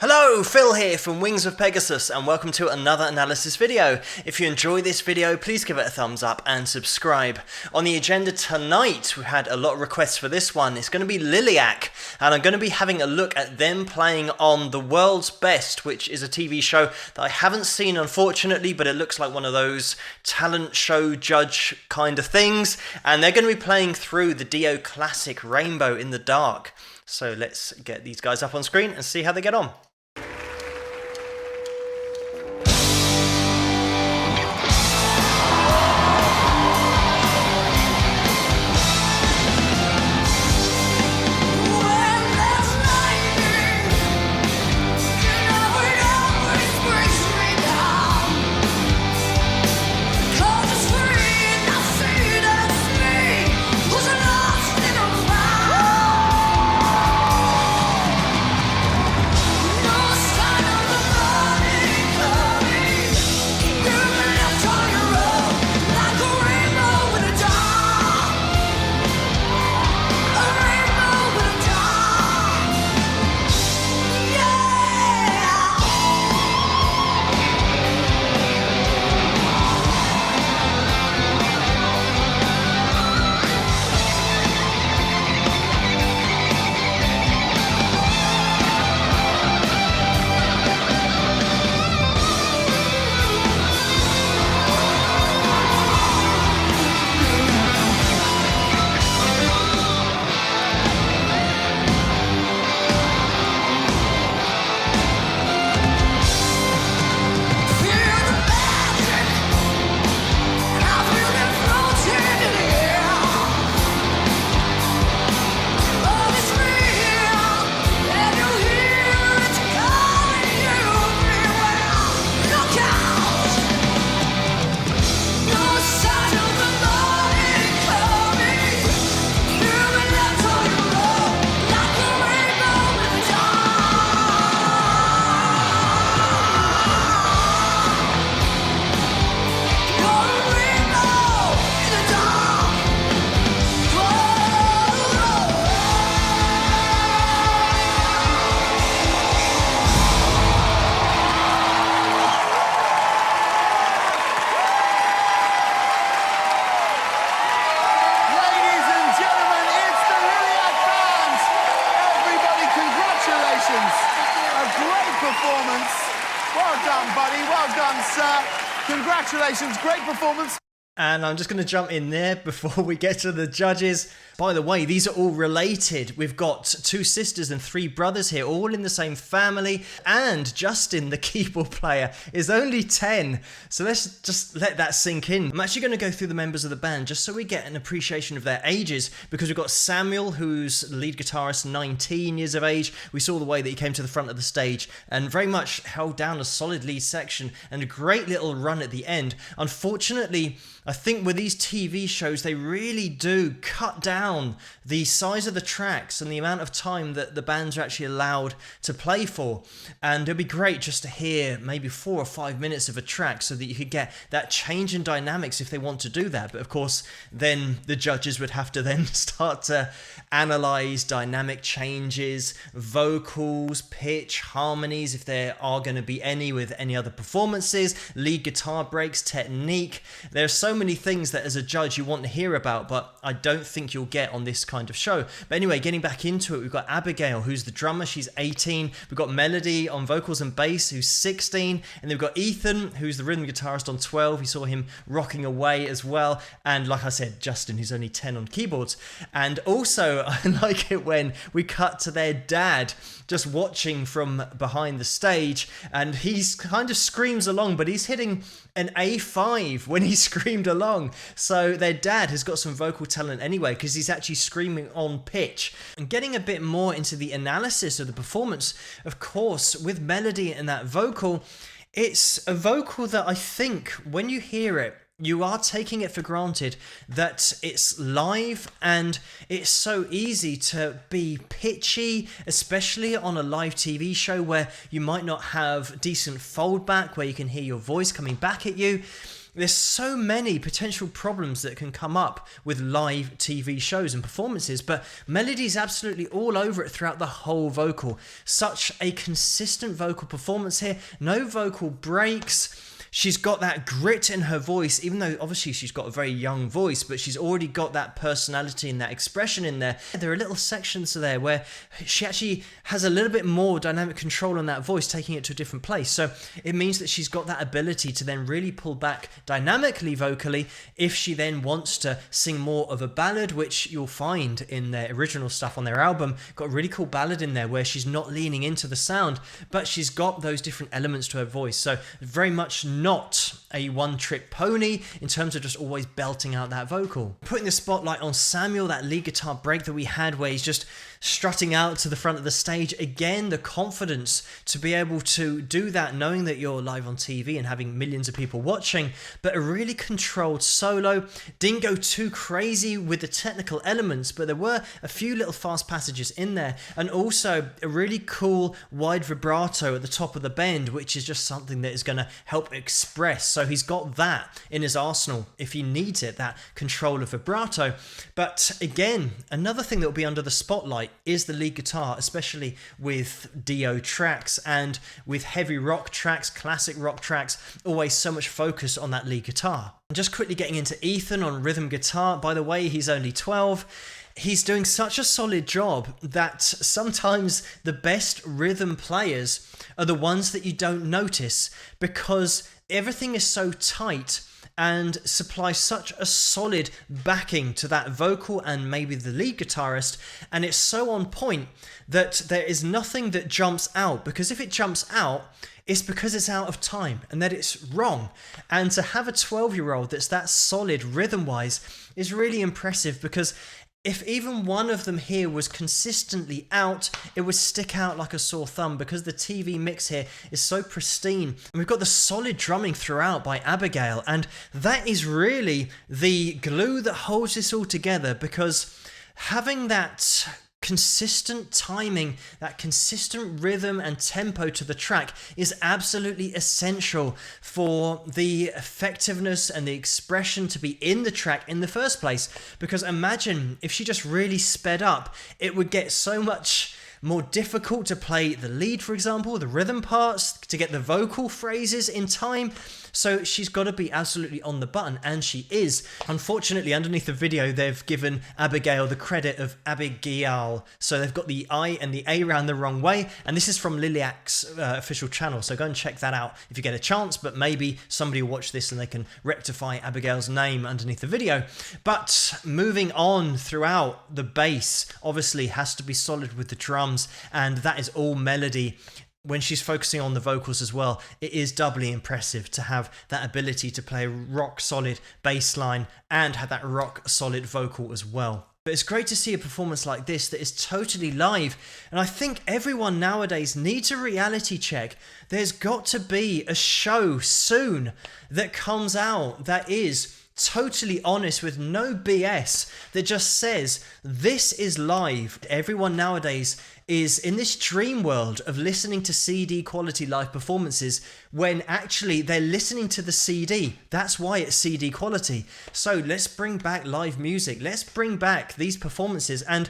Hello, Phil here from Wings of Pegasus and welcome to another analysis video. If you enjoy this video, please give it a thumbs up and subscribe. On the agenda tonight, we had a lot of requests for this one. It's going to be Liliac, and I'm going to be having a look at them playing on The World's Best, which is a TV show that I haven't seen unfortunately, but it looks like one of those talent show judge kind of things, and they're going to be playing through the Dio classic Rainbow in the Dark. So let's get these guys up on screen and see how they get on. Well done, buddy. Well done, sir. Congratulations. Great performance. And I'm just going to jump in there before we get to the judges. By the way, these are all related. We've got two sisters and three brothers here, all in the same family. And Justin, the keyboard player, is only 10. So let's just let that sink in. I'm actually going to go through the members of the band just so we get an appreciation of their ages, because we've got Samuel, who's lead guitarist, 19 years of age. We saw the way that he came to the front of the stage and very much held down a solid lead section and a great little run at the end. Unfortunately, I think with these TV shows, they really do cut down the size of the tracks and the amount of time that the bands are actually allowed to play for. And it'd be great just to hear maybe 4 or 5 minutes of a track so that you could get that change in dynamics if they want to do that. But of course, then the judges would have to then start to analyze dynamic changes, vocals, pitch, harmonies, if there are going to be any with any other performances, lead guitar breaks, technique. There are so many things that as a judge you want to hear about, but I don't think you'll get on this kind of show. But anyway, getting back into it, we've got Abigail, who's the drummer. She's 18. We've got Melody on vocals and bass, who's 16. And then we've got Ethan, who's the rhythm guitarist, on 12. We saw him rocking away as well. And like I said, Justin, who's only 10 on keyboards. And also, I like it when we cut to their dad just watching from behind the stage, and he's kind of screams along, but he's hitting an A5 when he screamed along. So their dad has got some vocal talent anyway, because he's actually screaming on pitch. And getting a bit more into the analysis of the performance, of course, with Melody and that vocal, it's a vocal that I think when you hear it, you are taking it for granted that it's live, and it's so easy to be pitchy, especially on a live TV show where you might not have decent foldback where you can hear your voice coming back at you. there's so many potential problems that can come up with live TV shows and performances, but melody's absolutely all over it throughout the whole vocal. Such a consistent vocal performance here, no vocal breaks. She's got that grit in her voice, even though obviously she's got a very young voice, but she's already got that personality and that expression in there. There are little sections there where she actually has a little bit more dynamic control on that voice, taking it to a different place. So it means that she's got that ability to then really pull back dynamically vocally if she then wants to sing more of a ballad, which you'll find in their original stuff on their album. Got a really cool ballad in there where she's not leaning into the sound, but she's got those different elements to her voice. So very much not a one-trick pony in terms of just always belting out that vocal. Putting the spotlight on Samuel, that lead guitar break that we had where he's just strutting out to the front of the stage. Again, the confidence to be able to do that, knowing that you're live on TV and having millions of people watching, but a really controlled solo. Didn't go too crazy with the technical elements, but there were a few little fast passages in there, and also a really cool wide vibrato at the top of the bend, which is just something that is going to help express. So he's got that in his arsenal if he needs it, that control of vibrato. But again, another thing that will be under the spotlight is the lead guitar, especially with Dio tracks and with heavy rock tracks, classic rock tracks, always so much focus on that lead guitar. And just quickly getting into Ethan on rhythm guitar. By the way, he's only 12. He's doing such a solid job that sometimes the best rhythm players are the ones that you don't notice because everything is so tight and supplies such a solid backing to that vocal and maybe the lead guitarist, and it's so on point that there is nothing that jumps out, because if it jumps out, it's because it's out of time and that it's wrong. And to have a 12-year-old that's that solid rhythm-wise is really impressive, because if even one of them here was consistently out, it would stick out like a sore thumb, because the TV mix here is so pristine. And we've got the solid drumming throughout by Abigail, and that is really the glue that holds this all together, because having that consistent timing, that consistent rhythm and tempo to the track is absolutely essential for the effectiveness and the expression to be in the track in the first place. Because imagine if she just really sped up, it would get so much more difficult to play the lead, for example, the rhythm parts, to get the vocal phrases in time. So she's got to be absolutely on the button, and she is. Unfortunately, underneath the video, they've given Abigail the credit of Abigail. So they've got the I and the A round the wrong way. And this is from Liliac's official channel. So go and check that out if you get a chance. But maybe somebody will watch this and they can rectify Abigail's name underneath the video. But moving on throughout, the bass obviously has to be solid with the drums. And that is all melody. When she's focusing on the vocals as well, it is doubly impressive to have that ability to play rock solid bass line and have that rock solid vocal as well. But it's great to see a performance like this that is totally live, and I think everyone nowadays needs a reality check. There's got to be a show soon that comes out that is totally honest, with no BS, that just says this is live. Everyone nowadays is in this dream world of listening to CD quality live performances when actually they're listening to the CD. That's why it's CD quality. So let's bring back live music. Let's bring back these performances. And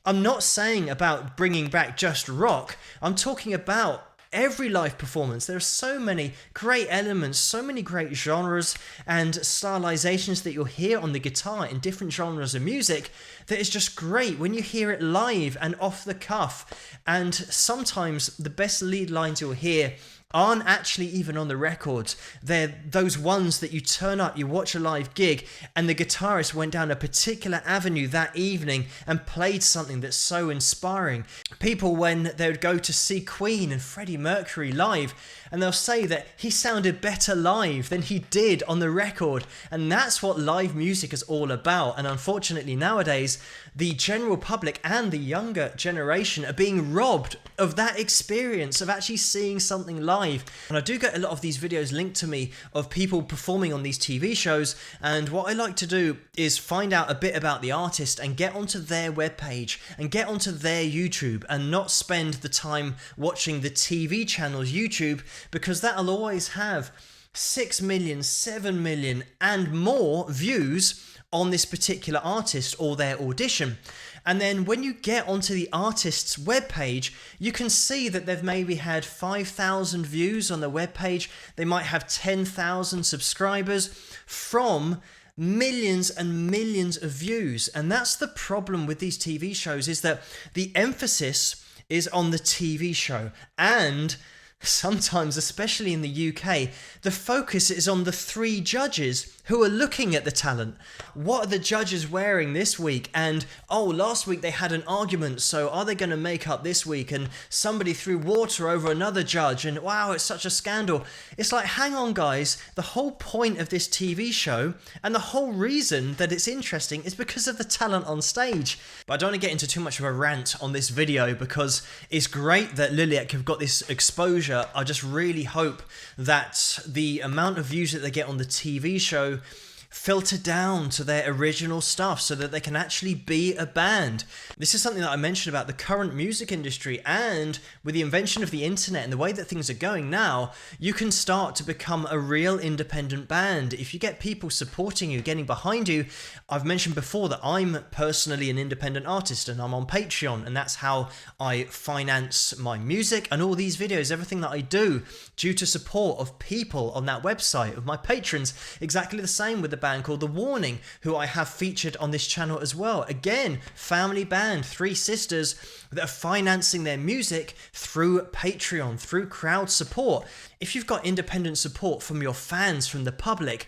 I'm not saying about bringing back just rock. I'm talking about every live performance. There are so many great elements, so many great genres and stylizations that you'll hear on the guitar in different genres of music that is just great when you hear it live and off the cuff. And sometimes the best lead lines you'll hear aren't actually even on the records. They're those ones that you turn up, you watch a live gig, and the guitarist went down a particular avenue that evening and played something that's so inspiring. People, when they would go to see Queen and Freddie Mercury live, and they'll say that he sounded better live than he did on the record. And that's what live music is all about. And unfortunately nowadays, the general public and the younger generation are being robbed of that experience of actually seeing something live. And I do get a lot of these videos linked to me of people performing on these TV shows, and what I like to do is find out a bit about the artist and get onto their webpage and get onto their YouTube, and not spend the time watching the TV channel's YouTube, because that'll always have 6 million, 7 million, and more views on this particular artist or their audition. And then when you get onto the artist's webpage, you can see that they've maybe had 5,000 views on the webpage. They might have 10,000 subscribers from millions and millions of views. And that's the problem with these TV shows, is that the emphasis is on the TV show, and sometimes, especially in the UK, the focus is on the 3 judges who are looking at the talent. What are the judges wearing this week? And, oh, last week they had an argument, so are they going to make up this week? And somebody threw water over another judge, and wow, it's such a scandal. It's like, hang on, guys, the whole point of this TV show and the whole reason that it's interesting is because of the talent on stage. But I don't want to get into too much of a rant on this video, because it's great that Liliac have got this exposure. I just really hope that the amount of views that they get on the TV show filter down to their original stuff so that they can actually be a band. This is something that I mentioned about the current music industry, and with the invention of the internet and the way that things are going now, you can start to become a real independent band. If you get people supporting you, getting behind you. I've mentioned before that I'm personally an independent artist and I'm on Patreon, and that's how I finance my music and all these videos, everything that I do, due to support of people on that website, of my patrons. Exactly the same with the band called The Warning, who I have featured on this channel as well. Again, family band, 3 sisters that are financing their music through Patreon, through crowd support. If you've got independent support from your fans, from the public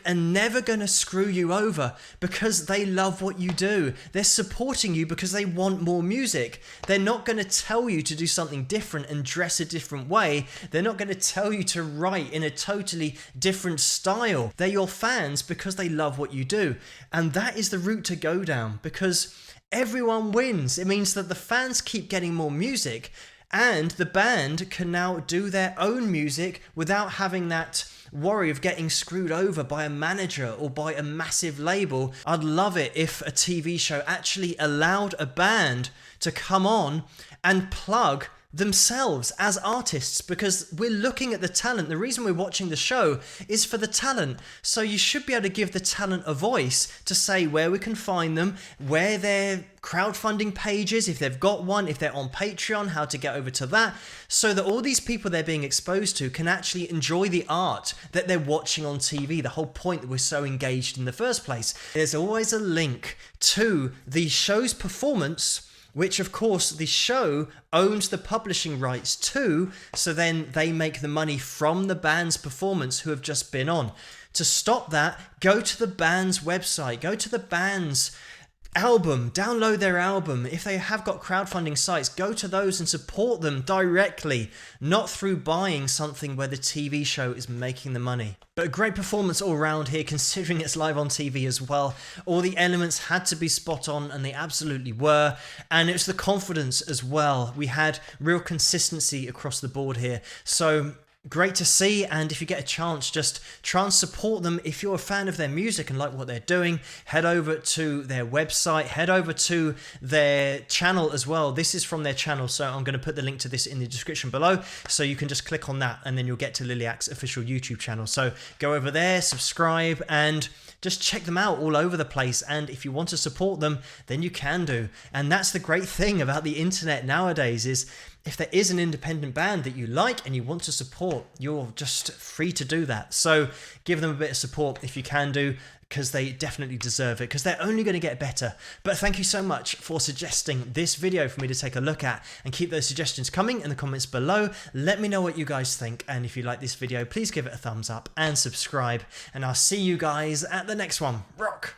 are never going to screw you over, because they love what you do. They're supporting you because they want more music. They're not going to tell you to do something different and dress a different way. They're not going to tell you to write in a totally different style. They're your fans because they love what you do. And that is the route to go down, because everyone wins. It means that the fans keep getting more music, and the band can now do their own music without having that worry of getting screwed over by a manager or by a massive label. I'd love it if a TV show actually allowed a band to come on and plug themselves as artists, because we're looking at the talent. The reason we're watching the show is for the talent. So you should be able to give the talent a voice to say where we can find them, where their crowdfunding pages, if they've got one, if they're on Patreon, how to get over to that, so that all these people they're being exposed to can actually enjoy the art that they're watching on TV. The whole point that we're so engaged in the first place. There's always a link to the show's performance, which of course the show owns the publishing rights to, so then they make the money from the band's performance who have just been on. To stop that, go to the band's website, go to the band's album, download their album. If they have got crowdfunding sites, go to those and support them directly, not through buying something where the TV show is making the money. But a great performance all around here, considering it's live on TV as well. All the elements had to be spot on, and they absolutely were. And it was the confidence as well. We had real consistency across the board here. So great to see, and if you get a chance, just try and support them. If you're a fan of their music and like what they're doing, head over to their website, head over to their channel as well. This is from their channel, so I'm going to put the link to this in the description below, so you can just click on that and then you'll get to Liliac's official YouTube channel. So go over there, subscribe, and just check them out all over the place. And if you want to support them, then you can do. And that's the great thing about the internet nowadays, is if there is an independent band that you like and you want to support, you're just free to do that. So give them a bit of support if you can do, because they definitely deserve it, because they're only going to get better. But thank you so much for suggesting this video for me to take a look at, and keep those suggestions coming in the comments below. Let me know what you guys think, and if you like this video, please give it a thumbs up and subscribe, and I'll see you guys at the next one. Rock!